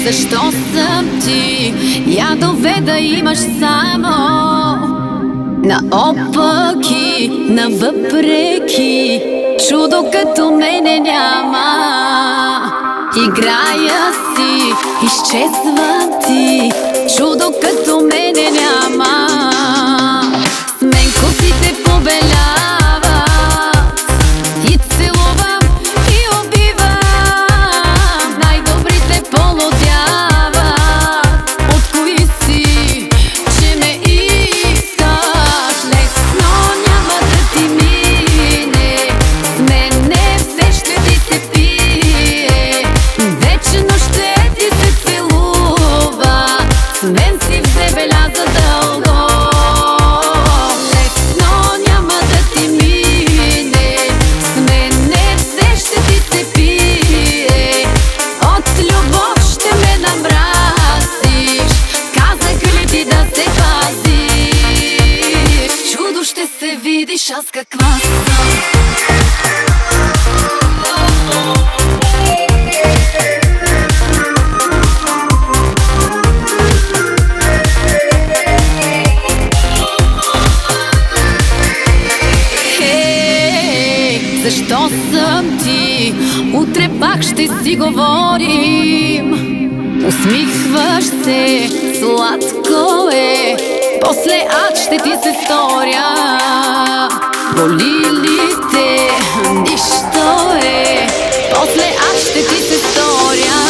защо съм ти? Ядове да имаш само наопаки, навъпреки. Чудо като мене няма. Играя си, изчезва ти. Чудо като мене няма. С мен косите побелява и целувам и убивам. Най-добрите полудяват. От кои си, че ме искаш? Лесно няма да ти мине. С мене все ще ти се пие. Вечно ще ти се целува. С мен си взе беляза дълго. Лесно няма да ти мине. С мене все ще ти се пие. От любов ще ме намразиш. Казах ли ти да се пазиш? Чудо ще се видиш аз каква съм. Защо съм ти? Утре пак ще си говорим. Усмихваш се, сладко е. После ад ще ти се сторя. Боли ли те? Нищо е. После ад ще ти се сторя.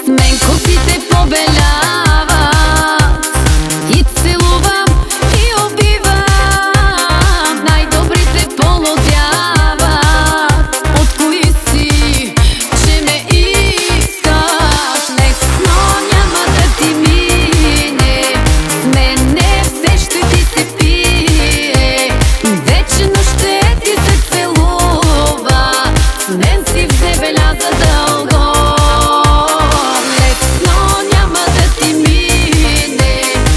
С мен косите побеляват и целувам и убивам. Най-добрите полудяват. От кои си, че ме искаш? Лесно няма да ти мине. С мене все ще ти се пие. Вечно ще ти се целува. С мен си взе беляза дълго. Лесно няма да ти мине.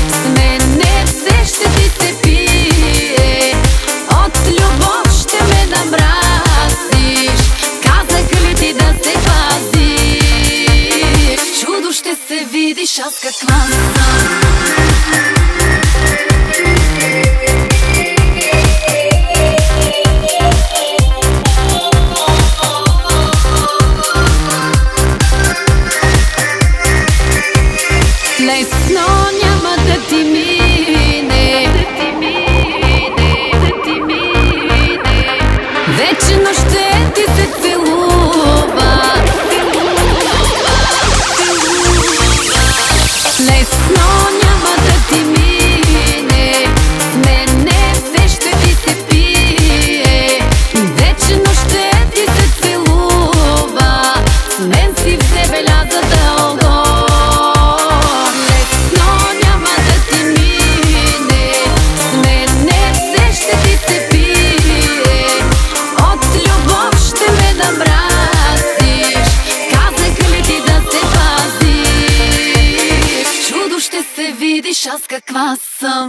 С мене все ще ти се пие. От любов ще ме намразиш. Казах ли ти да се пазиш? Чудо ще се видиш аз каква съм. Лесно няма да ти мине. Вечно ще ти се целува. Лесно няма да ти мине. С мене все ще ти се пие. Вечно ще ти се целува. С мен си взе беляза дълго. Лесно няма да ти мине. С мене все ще ти се пие. От любов ще ме намразиш. Казах ли ти да се пазиш? Чудо ще се видиш аз каква съм.